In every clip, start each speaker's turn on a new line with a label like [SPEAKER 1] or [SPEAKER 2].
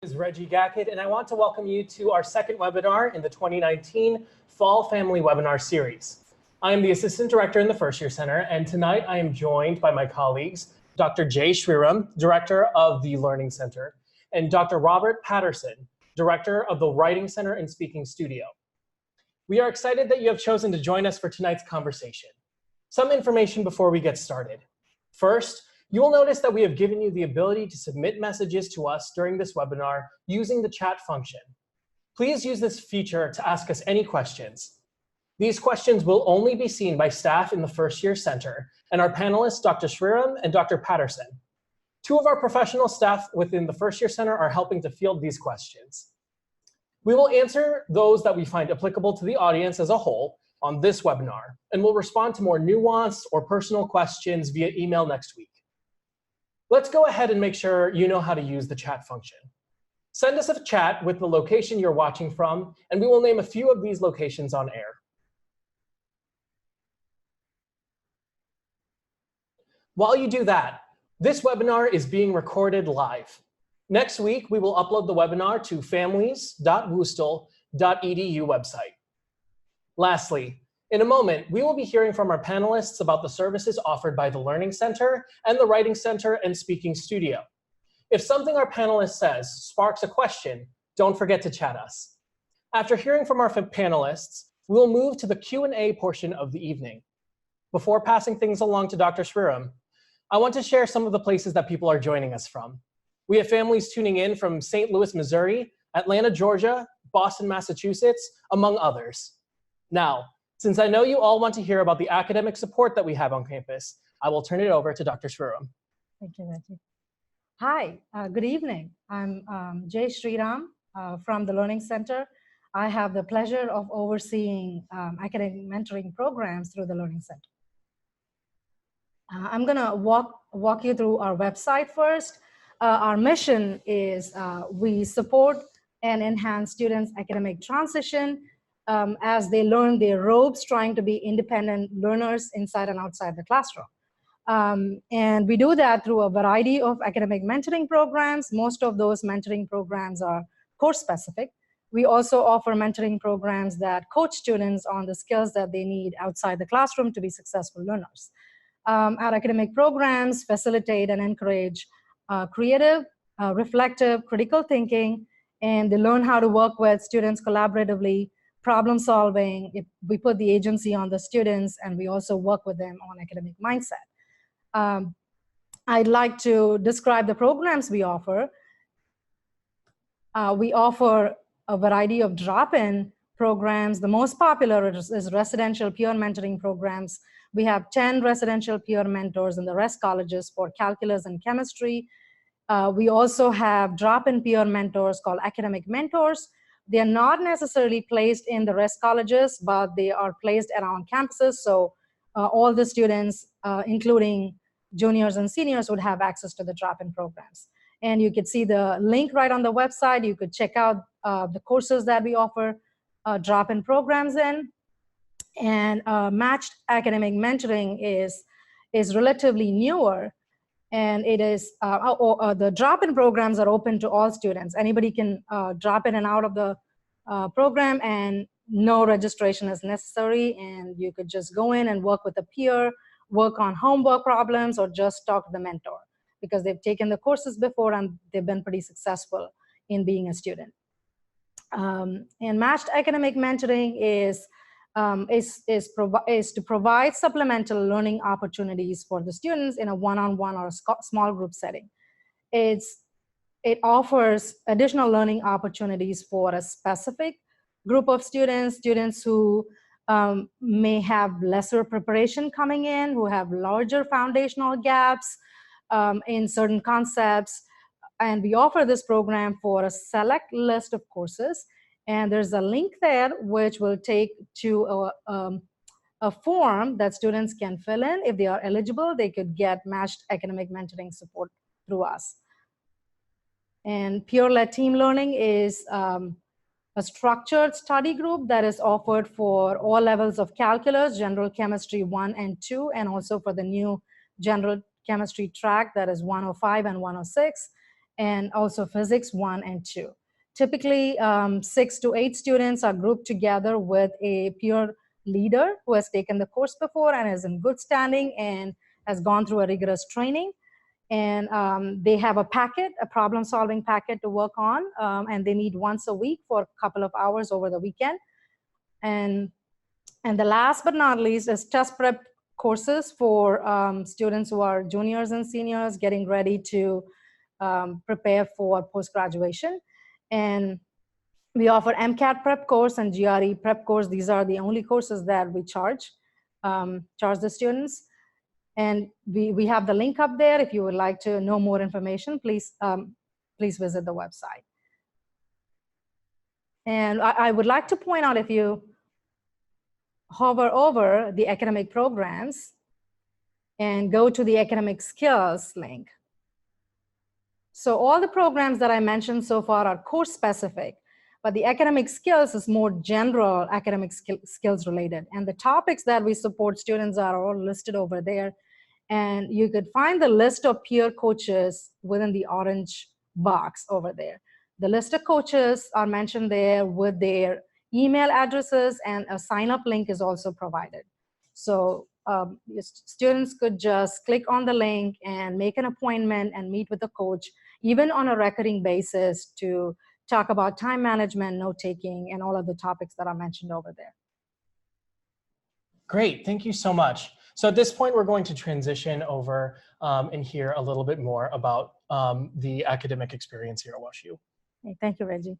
[SPEAKER 1] Is Reggie Gackett, and I want to welcome you to our second webinar in the 2019 Fall Family Webinar Series. I am the Assistant Director in the First Year Center, and tonight I am joined by my colleagues, Dr. Jay Shriram, Director of the Learning Center, and Dr. Robert Patterson, Director of the Writing Center and Speaking Studio. We are excited that you have chosen to join us for tonight's conversation. Some information before we get started. First, you will notice that we have given you the ability to submit messages to us during this webinar using the chat function. Please use this feature to ask us any questions. These questions will only be seen by staff in the First Year Center and our panelists, Dr. Shriram and Dr. Patterson. Two of our professional staff within the First Year Center are helping to field these questions. We will answer those that we find applicable to the audience as a whole on this webinar, and we'll respond to more nuanced or personal questions via email next week. Let's go ahead and make sure you know how to use the chat function. Send us a chat with the location you're watching from, and we will name a few of these locations on air. While you do that, this webinar is being recorded live. Next week, we will upload the webinar to families.woostel.edu website. Lastly, in a moment, we will be hearing from our panelists about the services offered by the Learning Center and the Writing Center and Speaking Studio. If something our panelist says sparks a question, don't forget to chat us. After hearing from our panelists, we will move to the Q&A portion of the evening. Before passing things along to Dr. Shriram, I want to share some of the places that people are joining us from. We have families tuning in from St. Louis, Missouri, Atlanta, Georgia, Boston, Massachusetts, among others. Now, since I know you all want to hear about the academic support that we have on campus, I will turn it over to Dr. Shriram.
[SPEAKER 2] Thank you, Reggie. Hi, good evening. I'm Jay Shriram from the Learning Center. I have the pleasure of overseeing academic mentoring programs through the Learning Center. I'm gonna walk you through our website first. Our mission is we support and enhance students' academic transition as they learn their ropes, trying to be independent learners inside and outside the classroom. And we do that through a variety of academic mentoring programs. Most of those mentoring programs are course-specific. We also offer mentoring programs that coach students on the skills that they need outside the classroom to be successful learners. Our academic programs facilitate and encourage creative, reflective, critical thinking, and they learn how to work with students collaboratively, problem solving. We put the agency on the students, and we also work with them on academic mindset. I'd like to describe the programs we offer. We offer a variety of drop-in programs. The most popular is residential peer mentoring programs. We have 10 residential peer mentors in the rest colleges for calculus and chemistry. We also have drop-in peer mentors called academic mentors. They are not necessarily placed in the rest colleges, but they are placed around campuses. So all the students, including juniors and seniors, would have access to the drop-in programs. And you could see the link right on the website. You could check out the courses that we offer drop-in programs in. And matched academic mentoring is relatively newer. And it is, the drop-in programs are open to all students. Anybody can drop in and out of the program, and no registration is necessary. And you could just go in and work with a peer, work on homework problems, or just talk to the mentor, because they've taken the courses before and they've been pretty successful in being a student. And matched academic mentoring is to provide supplemental learning opportunities for the students in a one-on-one or a small group setting. It offers additional learning opportunities for a specific group of students who may have lesser preparation coming in, who have larger foundational gaps in certain concepts. And we offer this program for a select list of courses. And there's a link there which will take to a form that students can fill in. If they are eligible, they could get matched academic mentoring support through us. And peer-led team learning is a structured study group that is offered for all levels of calculus, general chemistry 1 and 2, and also for the new general chemistry track that is 105 and 106. and also Physics 1 and 2. Typically, 6 to 8 students are grouped together with a peer leader who has taken the course before and is in good standing and has gone through a rigorous training. And they have a packet, a problem-solving packet to work on, and they meet once a week for a couple of hours over the weekend. And the last but not least is test prep courses for students who are juniors and seniors getting ready to prepare for post-graduation. And we offer MCAT prep course and GRE prep course. These are the only courses that we charge the students. And we have the link up there. If you would like to know more information, please visit the website. And I would like to point out, if you hover over the academic programs and go to the academic skills link. So all the programs that I mentioned so far are course specific, but the academic skills is more general academic skills related. And the topics that we support students are all listed over there. And you could find the list of peer coaches within the orange box over there. The list of coaches are mentioned there with their email addresses, and a sign-up link is also provided. So students could just click on the link and make an appointment and meet with the coach, even on a recurring basis, to talk about time management, note-taking, and all of the topics that are mentioned over there.
[SPEAKER 1] Great, thank you so much. So at this point, we're going to transition over and hear a little bit more about the academic experience here at WashU.
[SPEAKER 2] Okay, thank you, Reggie.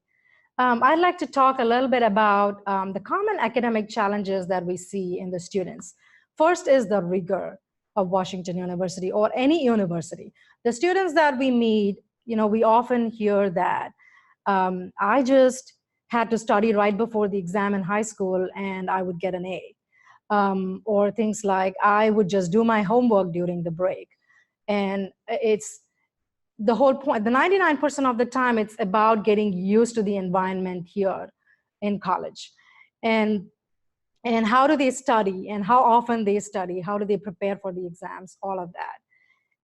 [SPEAKER 2] I'd like to talk a little bit about the common academic challenges that we see in the students. First is the rigor of Washington University or any university. The students that we meet, we often hear that I just had to study right before the exam in high school and I would get an A. Or things like I would just do my homework during the break. And it's the whole point. The 99% of the time, it's about getting used to the environment here in college. And how do they study and how often they study, how do they prepare for the exams, all of that.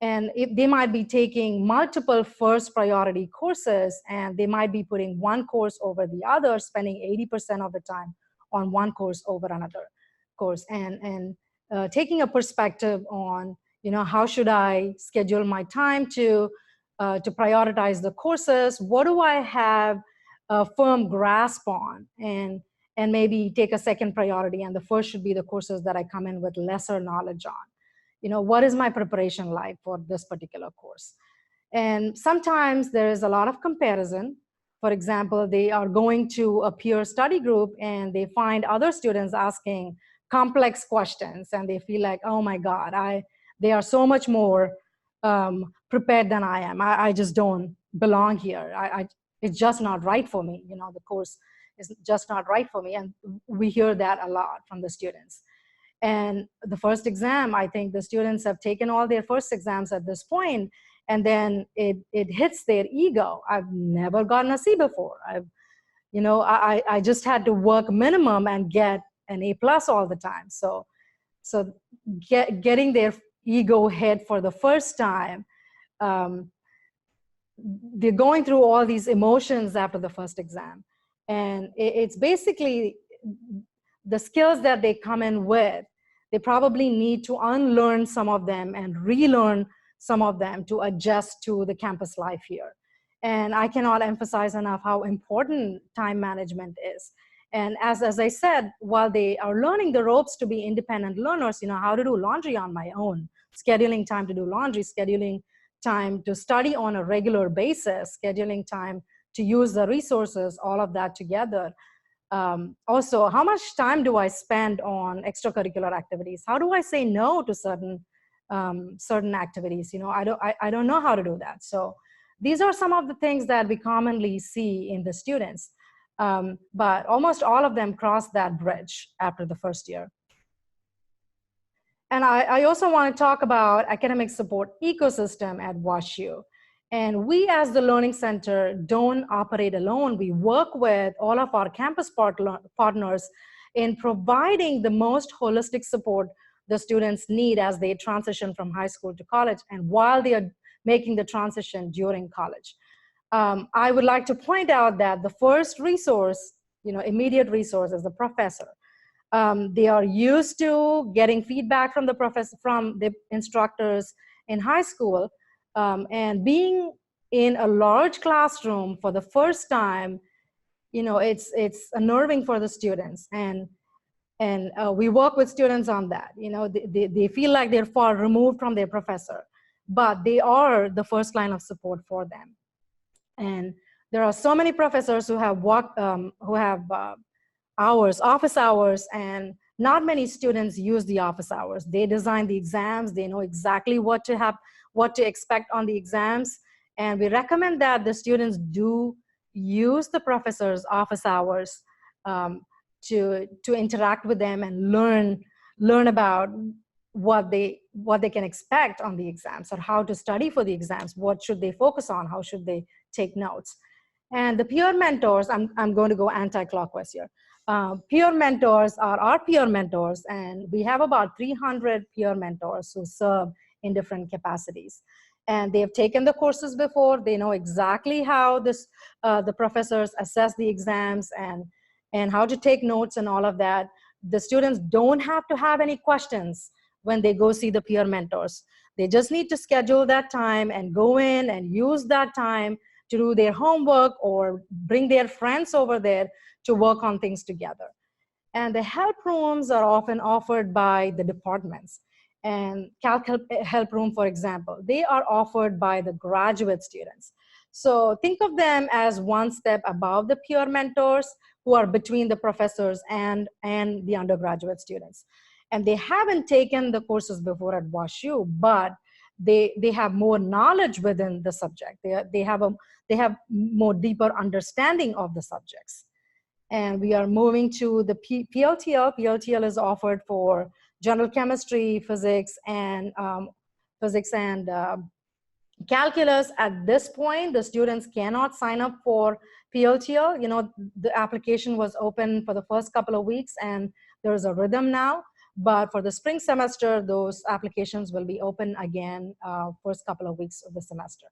[SPEAKER 2] And if they might be taking multiple first priority courses and they might be putting one course over the other, spending 80% of the time on one course over another course, and taking a perspective on, how should I schedule my time to prioritize the courses? What do I have a firm grasp on? And maybe take a second priority, and the first should be the courses that I come in with lesser knowledge on. What is my preparation like for this particular course? And sometimes there is a lot of comparison. For example, they are going to a peer study group and they find other students asking complex questions and they feel like, oh my God, they are so much more prepared than I am. I just don't belong here. It's just not right for me. The course is just not right for me. And we hear that a lot from the students. And the first exam, I think the students have taken all their first exams at this point, and then it hits their ego. I've never gotten a C before. I just had to work minimum and get an A+ all the time. So getting their ego hit for the first time, they're going through all these emotions after the first exam. And it's basically the skills that they come in with, they probably need to unlearn some of them and relearn some of them to adjust to the campus life here. And I cannot emphasize enough how important time management is. And as I said, while they are learning the ropes to be independent learners, how to do laundry on my own, scheduling time to do laundry, scheduling time to study on a regular basis, scheduling time to use the resources, all of that together. Also, how much time do I spend on extracurricular activities? How do I say no to certain activities? I don't know how to do that. So these are some of the things that we commonly see in the students. But almost all of them cross that bridge after the first year. And I also want to talk about academic support ecosystem at WashU. And we as the Learning Center don't operate alone. We work with all of our campus partners in providing the most holistic support the students need as they transition from high school to college. And while they are making the transition during college. I would like to point out that the first resource, immediate resource is the professor. They are used to getting feedback from the professor, from the instructors in high school, and being in a large classroom for the first time, it's unnerving for the students, and we work with students on that. They feel like they're far removed from their professor, but they are the first line of support for them. And there are so many professors who have office hours, and not many students use the office hours. They design the exams. They know exactly what to expect on the exams. And we recommend that the students do use the professor's office hours to interact with them and learn about what they can expect on the exams, or how to study for the exams. What should they focus on? How should they take notes? And the peer mentors, I'm going to go anti-clockwise here. Peer mentors are our peer mentors, and we have about 300 peer mentors who serve in different capacities. And they have taken the courses before. They know exactly how the professors assess the exams and how to take notes and all of that. The students don't have to have any questions when they go see the peer mentors. They just need to schedule that time and go in and use that time to do their homework or bring their friends over there to work on things together. And the help rooms are often offered by the departments. And Calc Help Room, for example, they are offered by the graduate students. So think of them as one step above the peer mentors, who are between the professors and the undergraduate students. And they haven't taken the courses before at WashU, but they have more knowledge within the subject. They have more deeper understanding of the subjects. And we are moving to the PLTL. PLTL is offered for general chemistry, physics, and calculus. At this point, the students cannot sign up for PLTL. The application was open for the first couple of weeks, and there's a rhythm now. But for the spring semester, those applications will be open again first couple of weeks of the semester.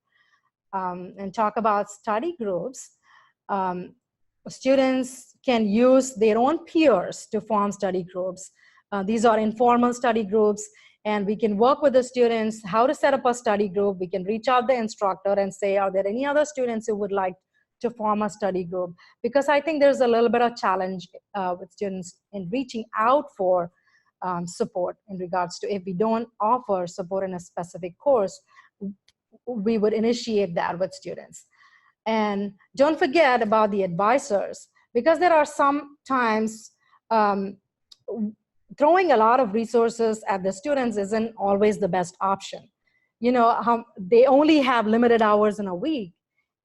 [SPEAKER 2] And talk about study groups. Students can use their own peers to form study groups. These are informal study groups, and we can work with the students how to set up a study group. We can reach out the instructor and say, are there any other students who would like to form a study group? Because I think there's a little bit of challenge with students in reaching out for support in regards to, if we don't offer support in a specific course, we would initiate that with students. And don't forget about the advisors, because there are sometimes throwing a lot of resources at the students isn't always the best option. They only have limited hours in a week.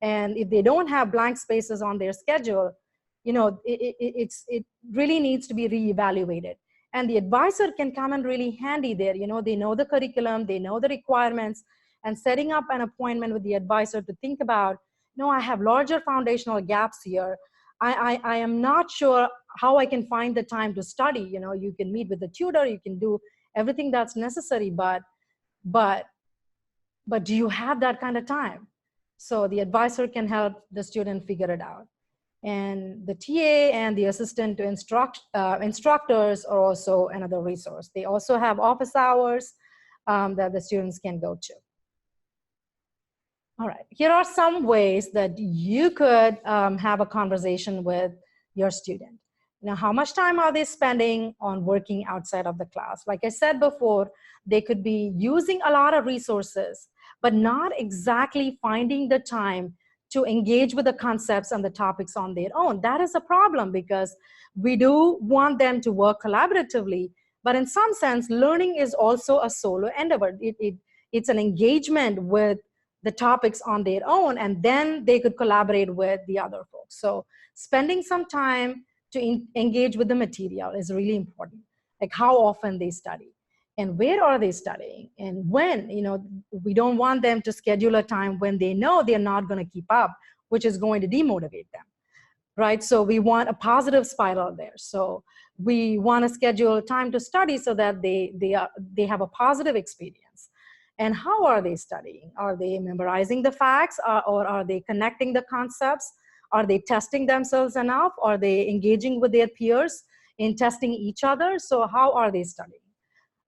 [SPEAKER 2] And if they don't have blank spaces on their schedule, it really needs to be reevaluated. And the advisor can come in really handy there. They know the curriculum, they know the requirements, and setting up an appointment with the advisor to think about, I have larger foundational gaps here. I am not sure how I can find the time to study. You can meet with the tutor, you can do everything that's necessary, but do you have that kind of time? So the advisor can help the student figure it out. And the TA and the assistant to instructors are also another resource. They also have office hours that the students can go to. All right, here are some ways that you could have a conversation with your student. How much time are they spending on working outside of the class? Like I said before, they could be using a lot of resources, but not exactly finding the time to engage with the concepts and the topics on their own. That is a problem, because we do want them to work collaboratively, but in some sense, learning is also a solo endeavor. It's an engagement with the topics on their own, and then they could collaborate with the other folks. So spending some time to engage with the material is really important. Like how often they study, and where are they studying, and when. We don't want them to schedule a time when they know they're not going to keep up, which is going to demotivate them, right? So we want a positive spiral there. So we want to schedule time to study so that they have a positive experience. And how are they studying? Are they memorizing the facts, or are they connecting the concepts? Are they testing themselves enough? Are they engaging with their peers in testing each other? So how are they studying?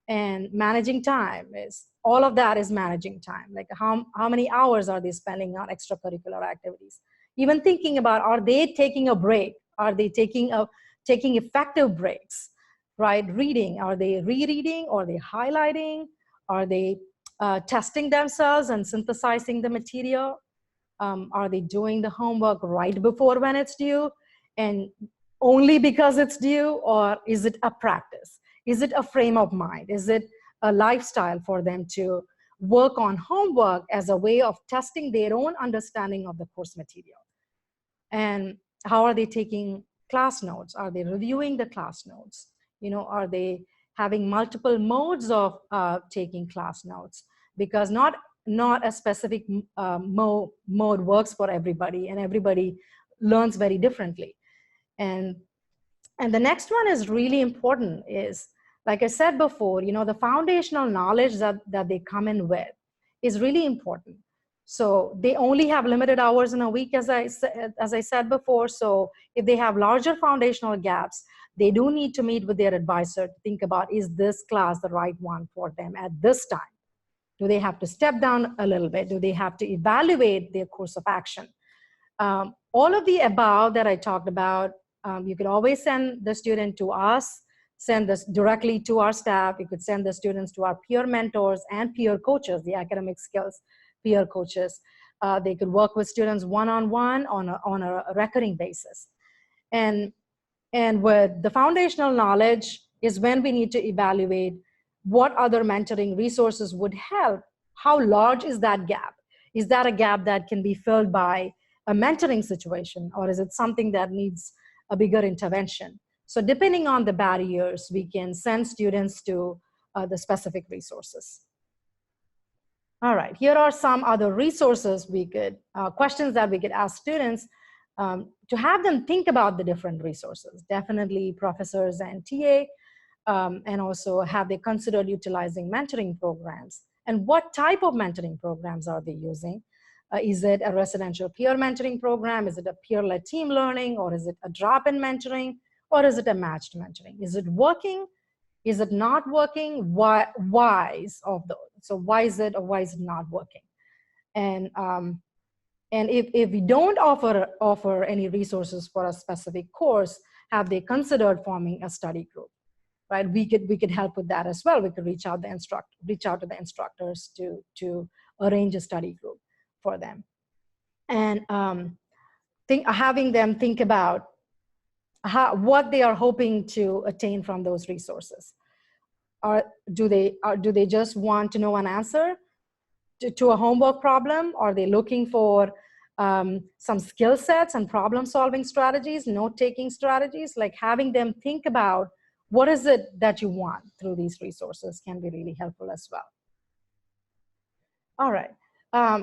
[SPEAKER 2] And managing time is, all of that is managing time. Like how many hours are they spending on extracurricular activities? Even thinking about, are they taking a break? Are they taking effective breaks, right? Reading, are they rereading? Are they highlighting? Are they testing themselves and synthesizing the material? Are they doing the homework right before when it's due and only because it's due? Or is it a practice? Is it a frame of mind? Is it a lifestyle for them to work on homework as a way of testing their own understanding of the course material? And how are they taking class notes? Are they reviewing the class notes? Are they having multiple modes of taking class notes? Because not a specific mode works for everybody, and everybody learns very differently. And the next one is really important, is, like I said before, the foundational knowledge that they come in with is really important. So they only have limited hours in a week, as I said before. So if they have larger foundational gaps, they do need to meet with their advisor to think about, is this class the right one for them at this time? Do they have to step down a little bit? Do they have to evaluate their course of action? All of the above that I talked about, you could always send the student to us, send this directly to our staff. You could send the students to our peer mentors and peer coaches, the academic skills peer coaches. They could work with students one-on-one on a recurring basis. And with the foundational knowledge is when we need to evaluate what other mentoring resources would help. How large is that gap? Is that a gap that can be filled by a mentoring situation, or is it something that needs a bigger intervention? So depending on the barriers, we can send students to the specific resources. All right, here are some other resources questions that we could ask students to have them think about the different resources. Definitely professors and TA, and also have they considered utilizing mentoring programs? And what type of mentoring programs are they using? Is it a residential peer mentoring program? Is it a peer-led team learning? Or is it a drop-in mentoring? Or is it a matched mentoring? Is it working? Is it not working? Whys of those? So why is it, or why is it not working? And if we don't offer any resources for a specific course, have they considered forming a study group? Right? We could help with that as well. We could reach out to the instructors to arrange a study group for them, and having them think about what they are hoping to attain from those resources. Do they just want to know an answer to a homework problem? Are they looking for some skill sets and problem solving strategies, note-taking strategies? Like having them think about what is it that you want through these resources can be really helpful as well. All right.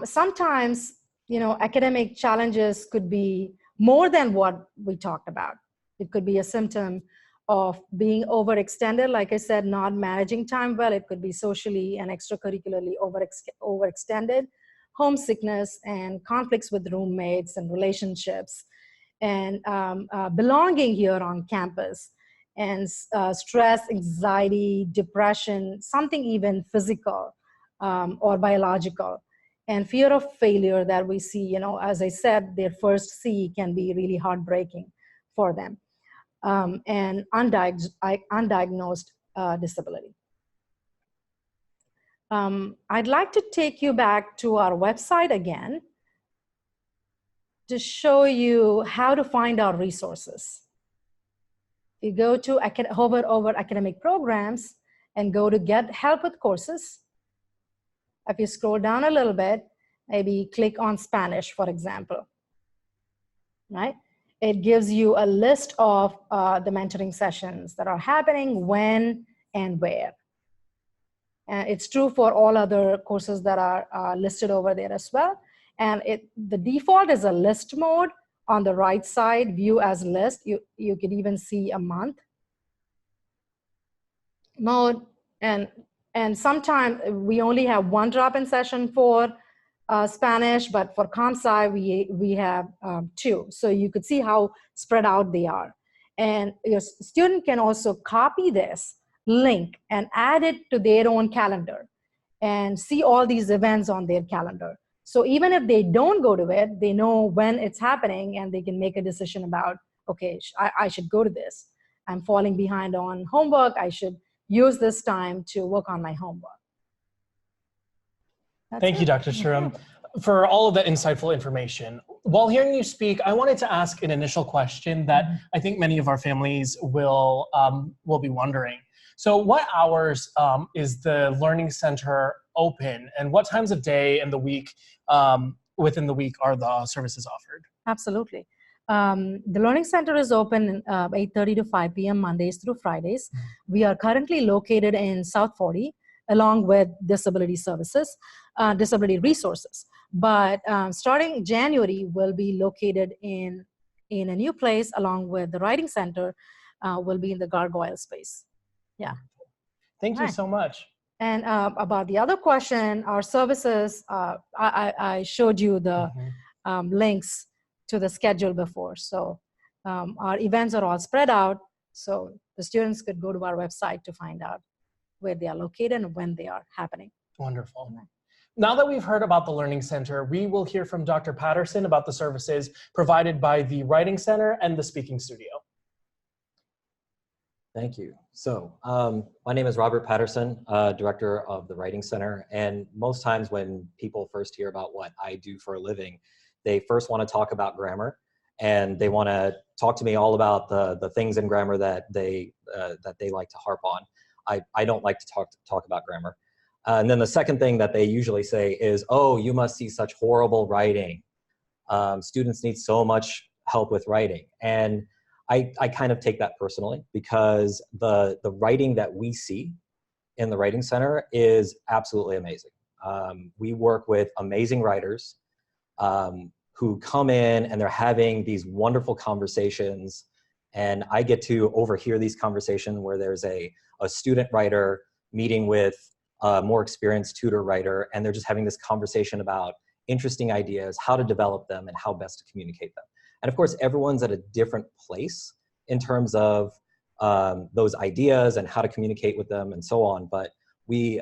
[SPEAKER 2] Sometimes, academic challenges could be more than what we talked about. It could be a symptom of being overextended, like I said, not managing time well. It could be socially and extracurricularly overextended, homesickness and conflicts with roommates and relationships, and belonging here on campus, and stress, anxiety, depression, something even physical or biological, and fear of failure that we see. As I said, their first C can be really heartbreaking for them. And undiagnosed disability. I'd like to take you back to our website again to show you how to find our resources. You go to hover over academic programs and go to get help with courses. If you scroll down a little bit, maybe click on Spanish, for example, right? It gives you a list of the mentoring sessions that are happening, when and where. And it's true for all other courses that are listed over there as well. And the default is a list mode. On the right side, view as list. You could even see a month mode. And And sometimes we only have one drop-in session for Spanish, but for Comp Sci, we have two. So you could see how spread out they are. And your student can also copy this link and add it to their own calendar and see all these events on their calendar. So even if they don't go to it, they know when it's happening and they can make a decision about, okay, I should go to this. I'm falling behind on homework. I should use this time to work on my homework.
[SPEAKER 1] Thank you, Dr. Shuram, for all of that insightful information. While hearing you speak, I wanted to ask an initial question that I think many of our families will be wondering. So what hours is the Learning Center open, and what times of day and the week, within the week, are the services offered?
[SPEAKER 2] Absolutely. The Learning Center is open 8:30 to 5 p.m. Mondays through Fridays. We are currently located in South 40, along with disability services, disability resources. But starting January, we'll be located in a new place, along with the Writing Center will be in the Gargoyle space. Yeah.
[SPEAKER 1] Thank you so much.
[SPEAKER 2] And about the other question, our services, I showed you the links to the schedule before. So our events are all spread out, so the students could go to our website to find out where they are located and when they are happening.
[SPEAKER 1] Wonderful. Now that we've heard about the Learning Center, we will hear from Dr. Patterson about the services provided by the Writing Center and the Speaking Studio.
[SPEAKER 3] Thank you. So my name is Robert Patterson, director of the Writing Center. And most times when people first hear about what I do for a living, they first want to talk about grammar, and they want to talk to me all about the things in grammar that they like to harp on. I don't like to talk about grammar. And then the second thing that they usually say is, oh, you must see such horrible writing. Students need so much help with writing. And I kind of take that personally, because the writing that we see in the Writing Center is absolutely amazing. We work with amazing writers who come in and they're having these wonderful conversations, and I get to overhear these conversations where there's a student writer meeting with a more experienced tutor writer, and they're just having this conversation about interesting ideas, how to develop them, and how best to communicate them. And of course, everyone's at a different place in terms of those ideas and how to communicate with them and so on. But we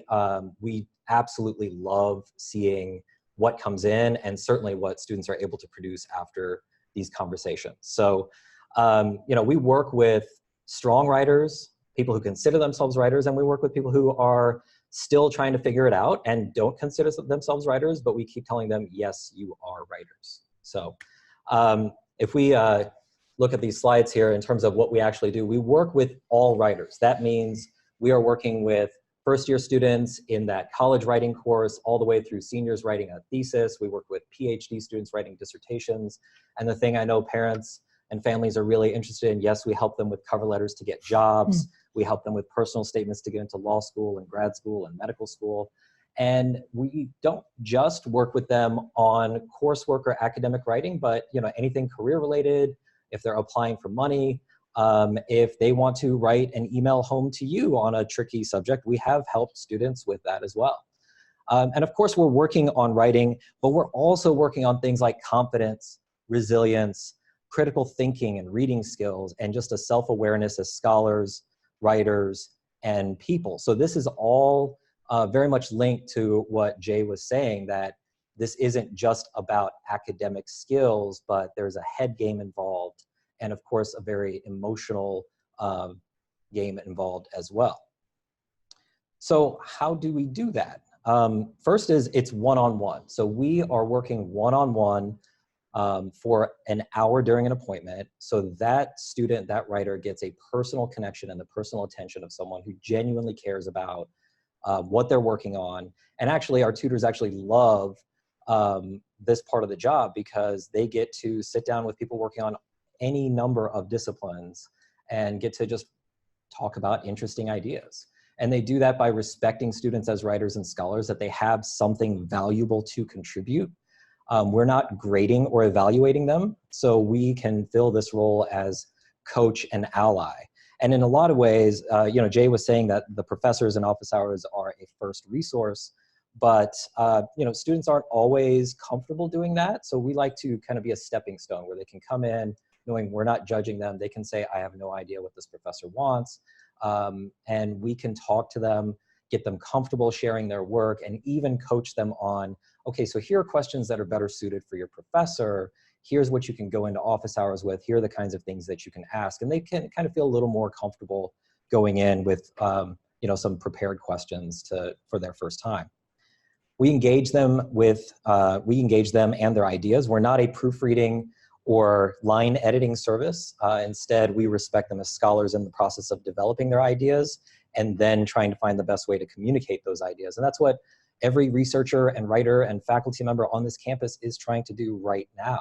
[SPEAKER 3] absolutely love seeing what comes in, and certainly what students are able to produce after these conversations. So, you know, we work with strong writers, people who consider themselves writers, and we work with people who are still trying to figure it out and don't consider themselves writers, but we keep telling them, yes, you are writers. So if we look at these slides here in terms of what we actually do, we work with all writers. That means we are working with first-year students in that college writing course, all the way through seniors writing a thesis. We work with PhD students writing dissertations. And the thing I know parents and families are really interested in, yes, we help them with cover letters to get jobs. We help them with personal statements to get into law school and grad school and medical school. And we don't just work with them on coursework or academic writing, but you know, anything career related, if they're applying for money, if they want to write an email home to you on a tricky subject, we have helped students with that as well. And of course, we're working on writing, but we're also working on things like confidence, resilience, critical thinking and reading skills, and just a self-awareness as scholars, writers, and people. So this is all very much linked to what Jay was saying, that this isn't just about academic skills, but there's a head game involved, and of course, a very emotional game involved as well. So how do we do that? First is it's one-on-one. So we are working one-on-one for an hour during an appointment. So that student, that writer gets a personal connection and the personal attention of someone who genuinely cares about what they're working on. And actually, our tutors actually love this part of the job, because they get to sit down with people working on any number of disciplines and get to just talk about interesting ideas. And they do that by respecting students as writers and scholars, that they have something valuable to contribute. We're not grading or evaluating them, so we can fill this role as coach and ally. And in a lot of ways, Jay was saying that the professors and office hours are a first resource, but students aren't always comfortable doing that. So we like to kind of be a stepping stone where they can come in knowing we're not judging them. They can say, I have no idea what this professor wants. And we can talk to them, get them comfortable sharing their work, and even coach them on, okay, so here are questions that are better suited for your professor. Here's what you can go into office hours with. Here are the kinds of things that you can ask. And they can kind of feel a little more comfortable going in with some prepared questions for their first time. We engage them and their ideas. We're not a proofreading or line editing service. Instead, we respect them as scholars in the process of developing their ideas and then trying to find the best way to communicate those ideas. And that's what every researcher and writer and faculty member on this campus is trying to do right now.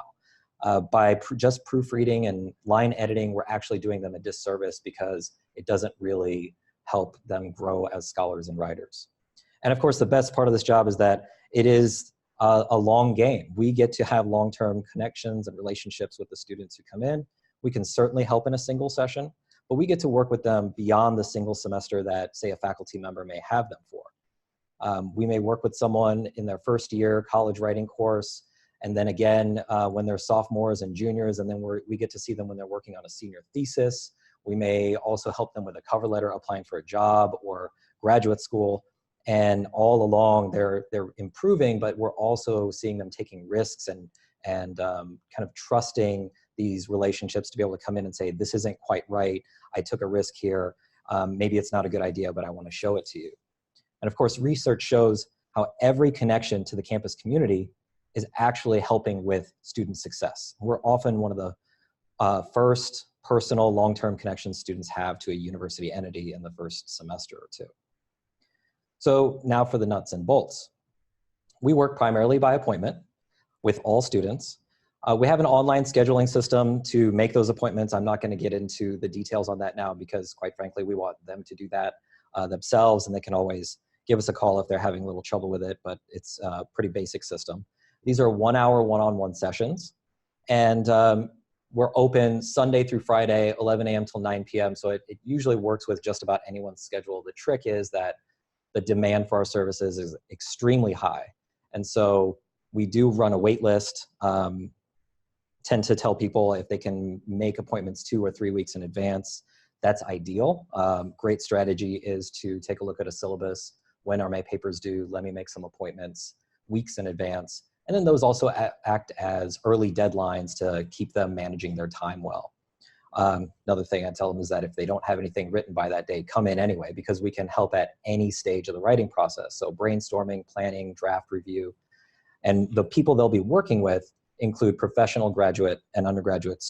[SPEAKER 3] By just proofreading and line editing, we're actually doing them a disservice because it doesn't really help them grow as scholars and writers. And of course, the best part of this job is that it is a long game. We get to have long-term connections and relationships with the students who come in. We can certainly help in a single session, but we get to work with them beyond the single semester that, say, a faculty member may have them for. We may work with someone in their first year college writing course, and then again when they're sophomores and juniors, and then we get to see them when they're working on a senior thesis. We may also help them with a cover letter applying for a job or graduate school. And all along they're improving, but we're also seeing them taking risks and kind of trusting these relationships to be able to come in and say, this isn't quite right. I took a risk here. Maybe it's not a good idea, but I want to show it to you. And of course, research shows how every connection to the campus community is actually helping with student success. We're often one of the first personal long-term connections students have to a university entity in the first semester or two. So now for the nuts and bolts. We work primarily by appointment with all students. We have an online scheduling system to make those appointments. I'm not going to get into the details on that now because, quite frankly, we want them to do that themselves, and they can always give us a call if they're having a little trouble with it, but it's a pretty basic system. These are 1 hour one-on-one sessions, and we're open Sunday through Friday, 11 a.m. till 9 p.m., so it usually works with just about anyone's schedule. The trick is that the demand for our services is extremely high. And so we do run a wait list, tend to tell people if they can make appointments 2 or 3 weeks in advance, that's ideal. Great strategy is to take a look at a syllabus. When are my papers due? Let me make some appointments weeks in advance. And then those also act as early deadlines to keep them managing their time well. Another thing I tell them is that if they don't have anything written by that day, come in anyway, because we can help at any stage of the writing process. So brainstorming, planning, draft review. And the people they'll be working with include professional graduate and undergraduate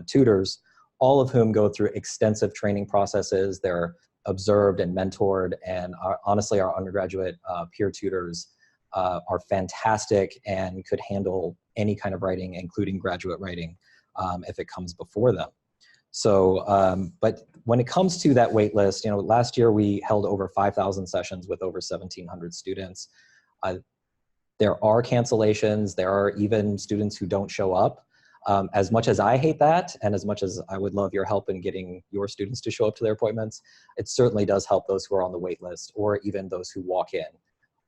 [SPEAKER 3] tutors, all of whom go through extensive training processes. They're observed and mentored, and honestly, our undergraduate peer tutors are fantastic and could handle any kind of writing, including graduate writing, if it comes before them. So, but when it comes to that wait list, last year we held over 5,000 sessions with over 1,700 students. There are cancellations. There are even students who don't show up. As much as I hate that, and as much as I would love your help in getting your students to show up to their appointments, it certainly does help those who are on the wait list or even those who walk in.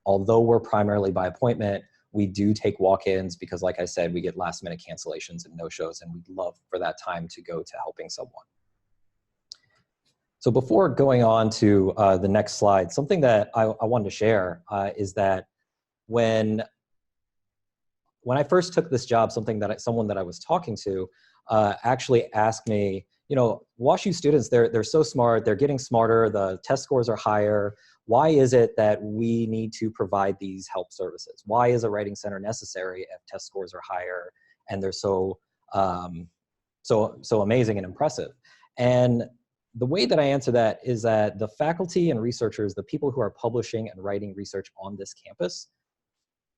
[SPEAKER 3] Although we're primarily by appointment, we do take walk-ins because, like I said, we get last-minute cancellations and no-shows, and we'd love for that time to go to helping someone. So before going on to the next slide, something that I wanted to share is that when I first took this job, someone that I was talking to actually asked me, WashU students, they're so smart, they're getting smarter, the test scores are higher. Why is it that we need to provide these help services? Why is a writing center necessary if test scores are higher and they're so amazing and impressive? And the way that I answer that is that the faculty and researchers, the people who are publishing and writing research on this campus,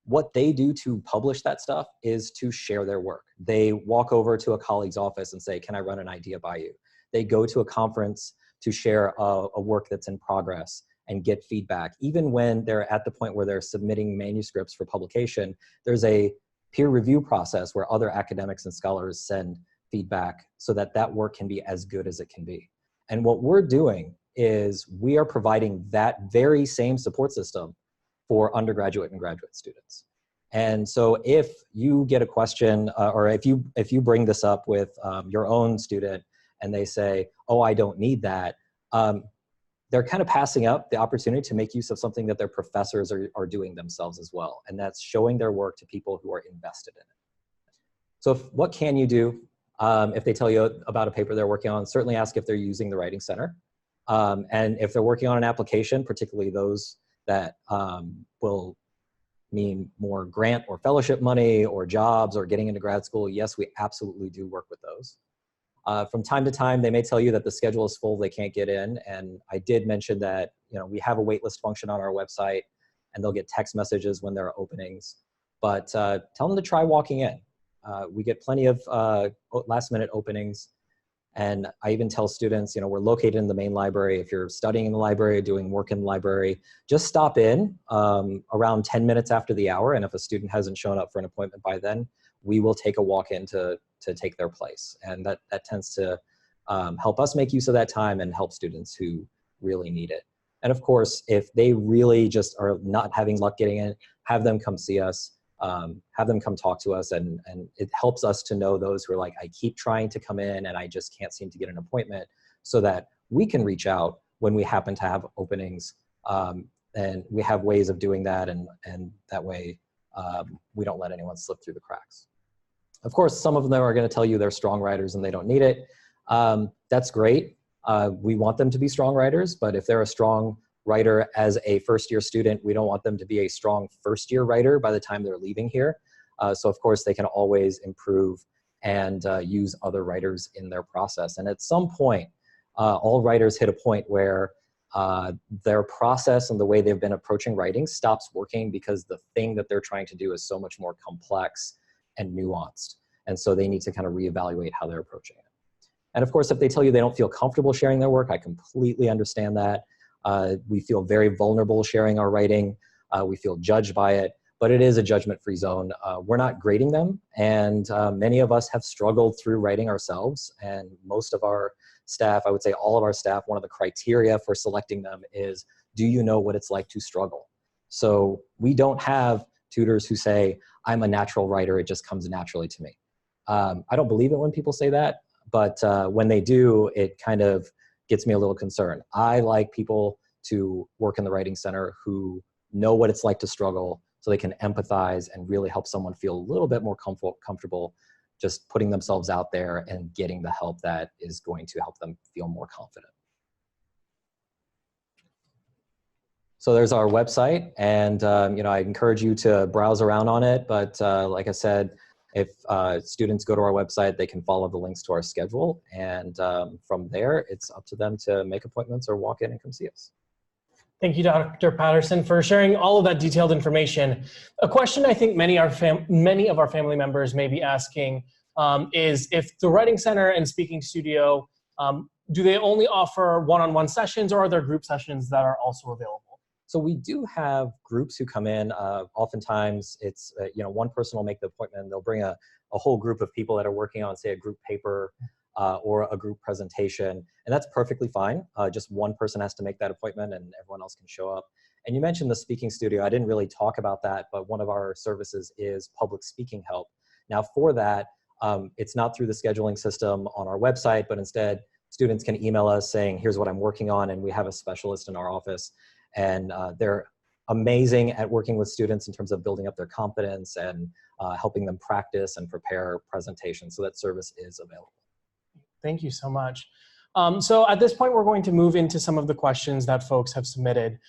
[SPEAKER 3] what they do to publish that stuff is to share their work. They walk over to a colleague's office and say, can I run an idea by you? They go to a conference to share a work that's in progress and get feedback. Even when they're at the point where they're submitting manuscripts for publication, there's a peer review process where other academics and scholars send feedback so that that work can be as good as it can be. And what we're doing is we are providing that very same support system for undergraduate and graduate students. And so if you get a question, or if you bring this up with your own student and they say, oh, I don't need that, they're kind of passing up the opportunity to make use of something that their professors are doing themselves as well. And that's showing their work to people who are invested in it. So what can you do if they tell you about a paper they're working on? Certainly ask if they're using the Writing Center. And if they're working on an application, particularly those that will mean more grant or fellowship money or jobs or getting into grad school, yes, we absolutely do work with those. From time to time, they may tell you that the schedule is full, they can't get in. And I did mention that, you know, we have a waitlist function on our website and they'll get text messages when there are openings, but tell them to try walking in. We get plenty of last minute openings. And I even tell students, you know, we're located in the main library. If you're studying in the library, doing work in the library, just stop in around 10 minutes after the hour. And if a student hasn't shown up for an appointment by then, we will take a walk in to take their place. And that tends to help us make use of that time and help students who really need it. And of course, if they really just are not having luck getting in, have them come see us. Have them come talk to us, and it helps us to know those who are like, I keep trying to come in and I just can't seem to get an appointment, so that we can reach out when we happen to have openings, and we have ways of doing that, and that way we don't let anyone slip through the cracks. Of course, some of them are going to tell you they're strong writers and they don't need it. That's great. We want them to be strong writers, but if they're a strong writer as a first-year student, we don't want them to be a strong first-year writer by the time they're leaving here. So of course they can always improve and use other writers in their process. And at some point, all writers hit a point where their process and the way they've been approaching writing stops working because the thing that they're trying to do is so much more complex and nuanced. And so they need to kind of reevaluate how they're approaching it. And of course, if they tell you they don't feel comfortable sharing their work, I completely understand that. We feel very vulnerable sharing our writing. We feel judged by it, but it is a judgment-free zone. We're not grading them, and many of us have struggled through writing ourselves, and most of our staff, I would say all of our staff, one of the criteria for selecting them is, do you know what it's like to struggle? So we don't have tutors who say, I'm a natural writer, it just comes naturally to me. I don't believe it when people say that, but when they do, it kind of gets me a little concerned. I like people to work in the Writing Center who know what it's like to struggle, so they can empathize and really help someone feel a little bit more comfortable just putting themselves out there and getting the help that is going to help them feel more confident. So there's our website, and you know, I encourage you to browse around on it, but like I said, if students go to our website, they can follow the links to our schedule, and from there, it's up to them to make appointments or walk in and come see us.
[SPEAKER 1] Thank you, Dr. Patterson, for sharing all of that detailed information. A question I think many of our family members may be asking is, if the Writing Center and Speaking Studio, do they only offer one-on-one sessions, or are there group sessions that are also available?
[SPEAKER 3] So we do have groups who come in. Oftentimes it's, you know, one person will make the appointment. They'll bring a whole group of people that are working on, say, a group paper or a group presentation. And that's perfectly fine. Just one person has to make that appointment and everyone else can show up. And you mentioned the Speaking Studio. I didn't really talk about that, but one of our services is public speaking help. Now for that, it's not through the scheduling system on our website, but instead students can email us saying, here's what I'm working on. And we have a specialist in our office. And they're amazing at working with students in terms of building up their confidence and helping them practice and prepare presentations. So that service is available.
[SPEAKER 1] Thank you so much. So at this point, we're going to move into some of the questions that folks have submitted.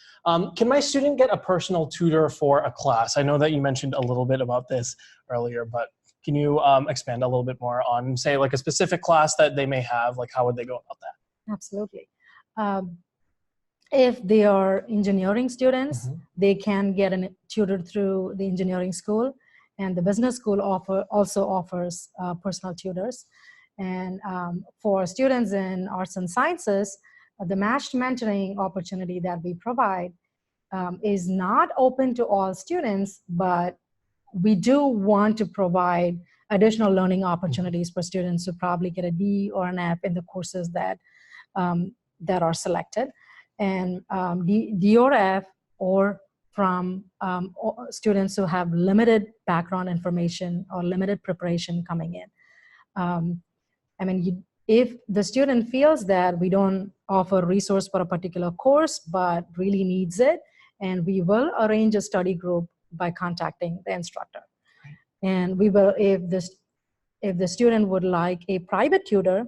[SPEAKER 1] Can my student get a personal tutor for a class? I know that you mentioned a little bit about this earlier, but can you expand a little bit more on, say, like a specific class that they may have? Like, how would they go about that?
[SPEAKER 2] Absolutely. If they are engineering students, they can get a tutor through the engineering school, and the business school also offers personal tutors. And for students in arts and sciences, the matched mentoring opportunity that we provide is not open to all students, but we do want to provide additional learning opportunities for students who probably get a D or an F in the courses that that are selected, and DORF or from students who have limited background information or limited preparation coming in. I mean, if the student feels that we don't offer resource for a particular course, but really needs it, and we will arrange a study group by contacting the instructor. And we will, if the student would like a private tutor,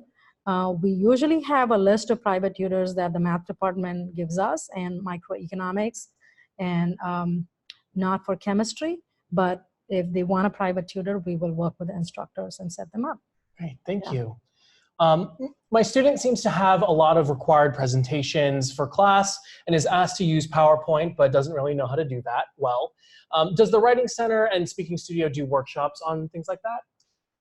[SPEAKER 2] we usually have a list of private tutors that the math department gives us, and microeconomics, and not for chemistry. But if they want a private tutor, we will work with the instructors and set them up.
[SPEAKER 1] Great, thank you. My student seems to have a lot of required presentations for class and is asked to use PowerPoint, but doesn't really know how to do that well. Does the Writing Center and Speaking Studio do workshops on things like that?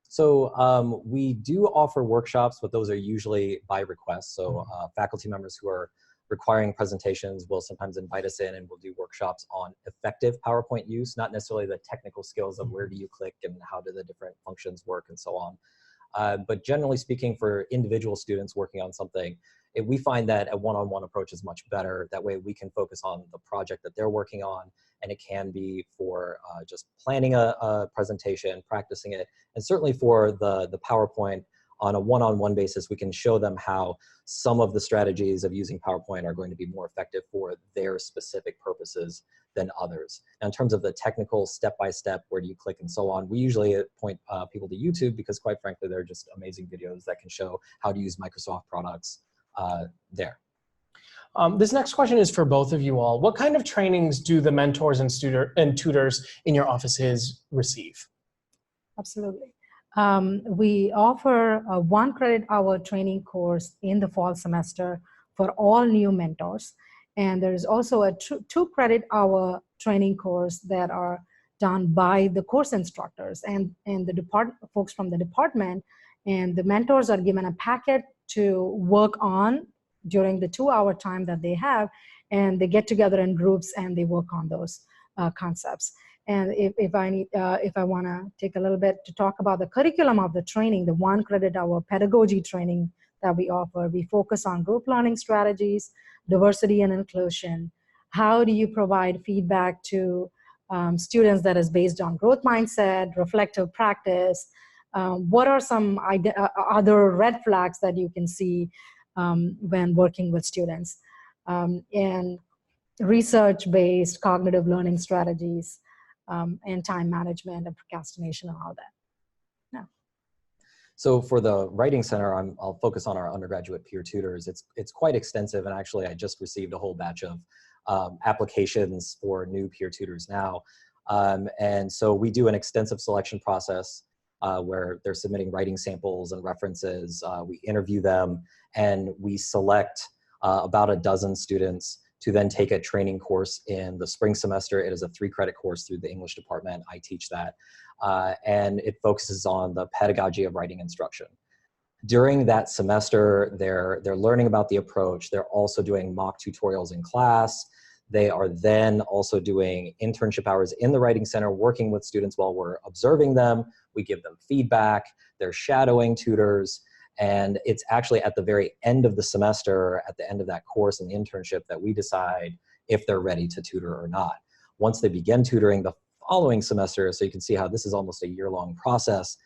[SPEAKER 3] So we do offer workshops, but those are usually by request. So faculty members who are requiring presentations will sometimes invite us in, and we'll do workshops on effective PowerPoint use, not necessarily the technical skills of where do you click and how do the different functions work and so on. But generally speaking, for individual students working on something, we find that a one-on-one approach is much better. That way we can focus on the project that they're working on, and it can be for just planning a presentation, practicing it, and certainly for the PowerPoint on a one-on-one basis, we can show them how some of the strategies of using PowerPoint are going to be more effective for their specific purposes than others. Now, in terms of the technical step-by-step, where do you click and so on, we usually point people to YouTube because, quite frankly, they're just amazing videos that can show how to use Microsoft products there.
[SPEAKER 1] This next question is for both of you all. What kind of trainings do the mentors and tutors in your offices receive?
[SPEAKER 2] Absolutely. We offer a 1 credit hour training course in the fall semester for all new mentors. And there's also a 2 credit hour training course that are done by the course instructors and the folks from the department. And the mentors are given a packet to work on during the 2-hour time that they have. And they get together in groups and they work on those concepts. And if I want to take a little bit to talk about the curriculum of the training, the 1 credit hour pedagogy training that we offer, we focus on group learning strategies, diversity and inclusion. How do you provide feedback to students that is based on growth mindset, reflective practice? What are some other red flags that you can see when working with students? And research-based cognitive learning strategies, and time management and procrastination and all that. Yeah.
[SPEAKER 3] So for the Writing Center, I'll focus on our undergraduate peer tutors. It's quite extensive, and actually I just received a whole batch of applications for new peer tutors now. And so we do an extensive selection process where they're submitting writing samples and references. We interview them, and we select about a dozen students to then take a training course in the spring semester. It is a 3 credit course through the English department. I teach that. And it focuses on the pedagogy of writing instruction. During that semester, they're learning about the approach. They're also doing mock tutorials in class. They are then also doing internship hours in the Writing Center, working with students while we're observing them. We give them feedback. They're shadowing tutors. And it's actually at the very end of the semester, at the end of that course and the internship, that we decide if they're ready to tutor or not. Once they begin tutoring the following semester, so you can see how this is almost a year-long process,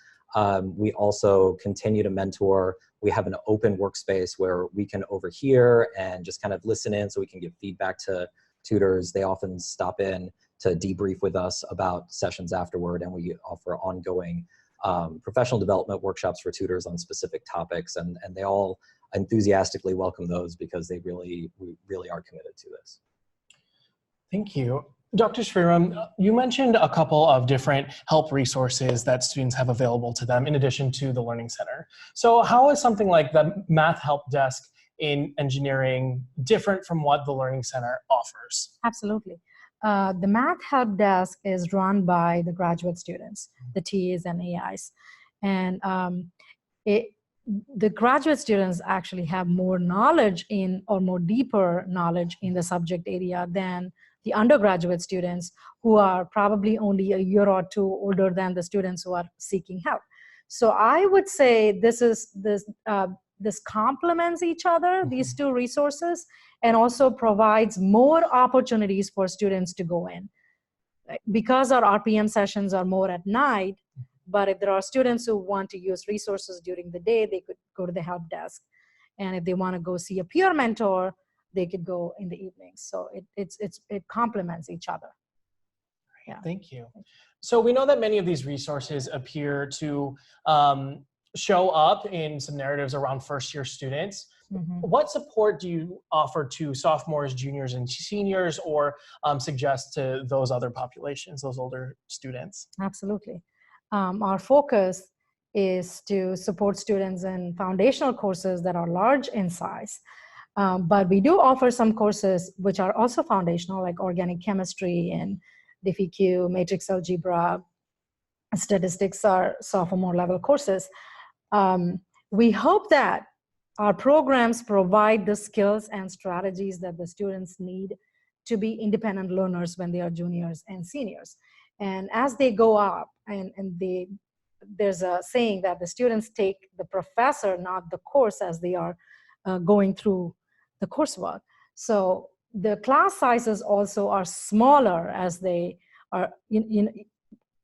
[SPEAKER 3] we also continue to mentor. We have an open workspace where we can overhear and just kind of listen in so we can give feedback to tutors. They often stop in to debrief with us about sessions afterward, and we offer ongoing professional development workshops for tutors on specific topics, and they all enthusiastically welcome those because we really are committed to this.
[SPEAKER 1] Thank you. Dr. Sriram, you mentioned a couple of different help resources that students have available to them in addition to the Learning Center. So how is something like the Math Help Desk in engineering different from what the Learning Center offers?
[SPEAKER 2] Absolutely. The Math Help Desk is run by the graduate students, the TAs and AIs. And the graduate students actually have more knowledge or more deeper knowledge in the subject area than the undergraduate students, who are probably only a year or 2 older than the students who are seeking help. So I would say this complements each other, these two resources, and also provides more opportunities for students to go in. Because our RPM sessions are more at night, but if there are students who want to use resources during the day, they could go to the help desk. And if they want to go see a peer mentor, they could go in the evenings. So it complements each other. Yeah.
[SPEAKER 1] Thank you. So we know that many of these resources appear to show up in some narratives around first-year students. What support do you offer to sophomores, juniors, and seniors, or suggest to those other populations, those older students?
[SPEAKER 2] Absolutely. Our focus is to support students in foundational courses that are large in size. But we do offer some courses which are also foundational, like organic chemistry and DFQ, matrix algebra, statistics are sophomore level courses. We hope that our programs provide the skills and strategies that the students need to be independent learners when they are juniors and seniors. And as they go up, there's a saying that the students take the professor, not the course, as they are going through the coursework. So the class sizes also are smaller as they are in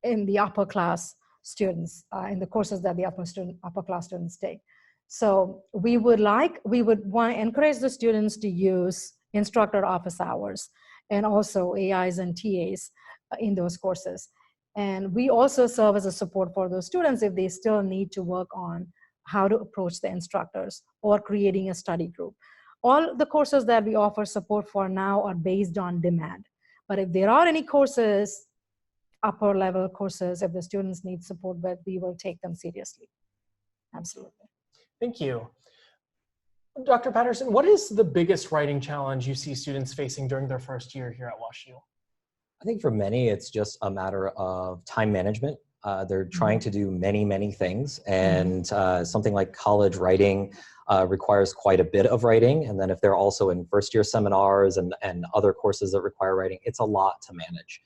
[SPEAKER 2] the upper class students, in the courses that the upper class students take. So we would want to encourage the students to use instructor office hours and also AIs and TAs in those courses. And we also serve as a support for those students if they still need to work on how to approach the instructors or creating a study group. All the courses that we offer support for now are based on demand. But if there are any courses, upper level courses, if the students need support with, we will take them seriously. Absolutely.
[SPEAKER 1] Thank you. Dr. Patterson, what is the biggest writing challenge you see students facing during their first year here at WashU?
[SPEAKER 3] I think for many, it's just a matter of time management. They're trying to do many, many things, and something like college writing requires quite a bit of writing. And then if they're also in first-year seminars and other courses that require writing, it's a lot to manage.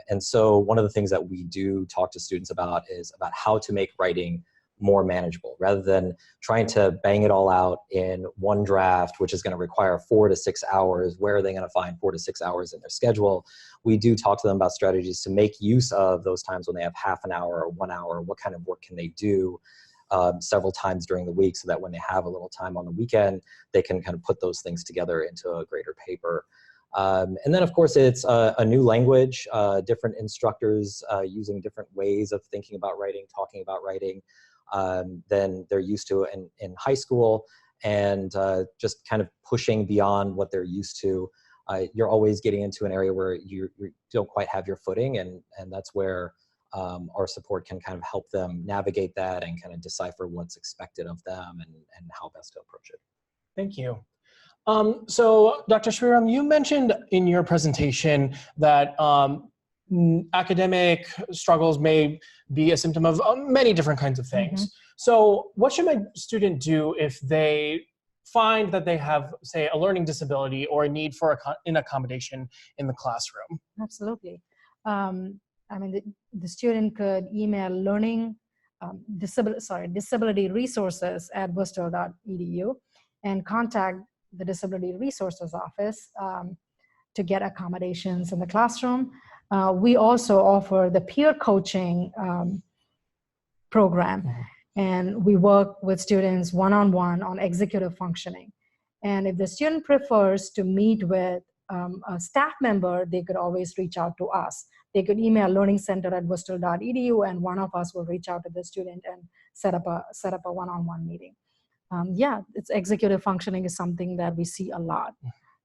[SPEAKER 3] And so one of the things that we do talk to students about is about how to make writing more manageable, rather than trying to bang it all out in one draft, which is going to require 4 to 6 hours. Where are they going to find 4 to 6 hours in their schedule? We do talk to them about strategies to make use of those times when they have half an hour or 1 hour. What kind of work can they do several times during the week, so that when they have a little time on the weekend, they can kind of put those things together into a greater paper. And then, of course, it's a new language, different instructors using different ways of thinking about writing, talking about writing, than they're used to in high school, and just kind of pushing beyond what they're used to. You're always getting into an area where you don't quite have your footing, and that's where our support can kind of help them navigate that and kind of decipher what's expected of them and how best to approach it.
[SPEAKER 1] Thank you. So Dr. Sriram, you mentioned in your presentation that academic struggles may be a symptom of many different kinds of things. So what should my student do if they find that they have, say, a learning disability or a need for an accommodation in the classroom?
[SPEAKER 2] Absolutely. I mean, the student could email disability resources at worcester.edu and contact the Disability Resources Office to get accommodations in the classroom. We also offer the peer coaching program, and we work with students one-on-one on executive functioning. And if the student prefers to meet with a staff member, they could always reach out to us. They could email learningcenter@worcester.edu, and one of us will reach out to the student and set up a one-on-one meeting. Yeah, it's executive functioning is something that we see a lot,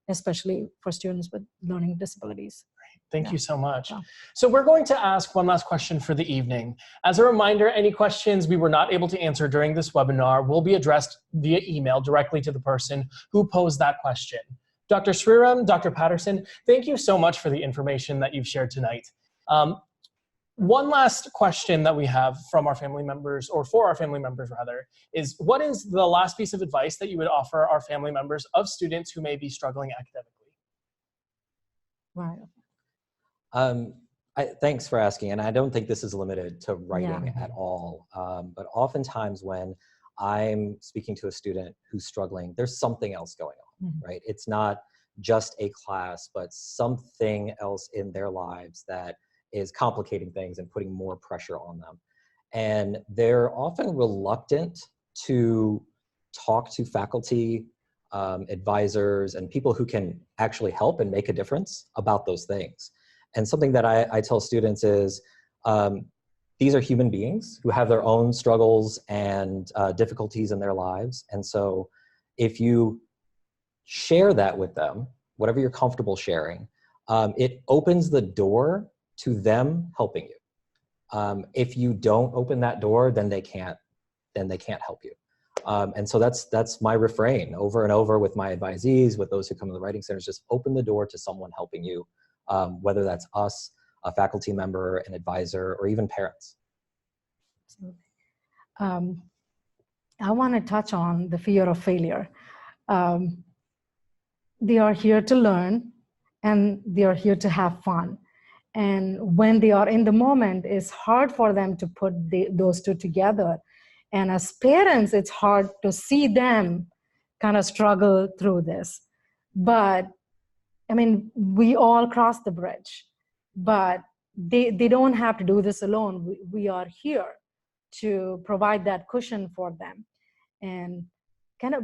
[SPEAKER 2] especially for students with learning disabilities.
[SPEAKER 1] Thank you so much. So we're going to ask one last question for the evening. As a reminder, any questions we were not able to answer during this webinar will be addressed via email directly to the person who posed that question. Dr. Sriram, Dr. Patterson, thank you so much for the information that you've shared tonight. One last question that we have from our family members, or for our family members rather, is what is the last piece of advice that you would offer our family members of students who may be struggling academically?
[SPEAKER 2] Right.
[SPEAKER 3] Thanks for asking, and I don't think this is limited to writing at all. But oftentimes when I'm speaking to a student who's struggling, there's something else going on,
[SPEAKER 2] Mhm.
[SPEAKER 3] right? It's not just a class, but something else in their lives that is complicating things and putting more pressure on them. And they're often reluctant to talk to faculty, advisors, and people who can actually help and make a difference about those things. And something that I tell students is, these are human beings who have their own struggles and difficulties in their lives. And so if you share that with them, whatever you're comfortable sharing, it opens the door to them helping you. If you don't open that door, then they can't help you. And so that's my refrain over and over with my advisees, with those who come to the writing centers, just open the door to someone helping you, whether that's us, a faculty member, an advisor, or even parents.
[SPEAKER 2] I want to touch on the fear of failure. They are here to learn, and they are here to have fun. And when they are in the moment, it's hard for them to put those two together. And as parents, it's hard to see them kind of struggle through this. But I mean, we all cross the bridge, but they don't have to do this alone. We are here to provide that cushion for them. And kind of,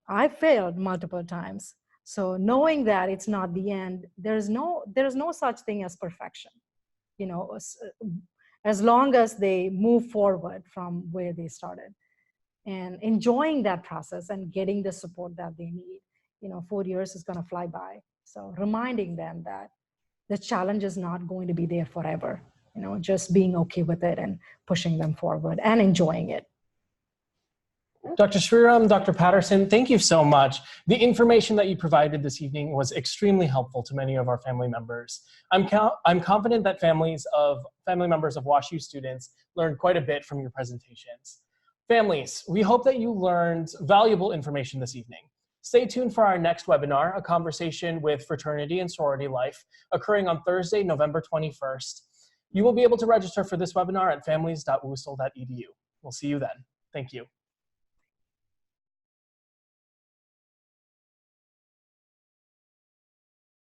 [SPEAKER 2] I failed multiple times. So knowing that it's not the end, there's no such thing as perfection. You know, as long as they move forward from where they started and enjoying that process and getting the support that they need. 4 years is going to fly by. So reminding them that the challenge is not going to be there forever, just being okay with it and pushing them forward and enjoying it.
[SPEAKER 1] Dr. Sriram, Dr. Patterson, thank you so much. The information that you provided this evening was extremely helpful to many of our family members. I'm confident that family members of WashU students learned quite a bit from your presentations. Families, we hope that you learned valuable information this evening. Stay tuned for our next webinar, a conversation with fraternity and sorority life, occurring on Thursday, November 21st. You will be able to register for this webinar at families.wusl.edu. We'll see you then. Thank you.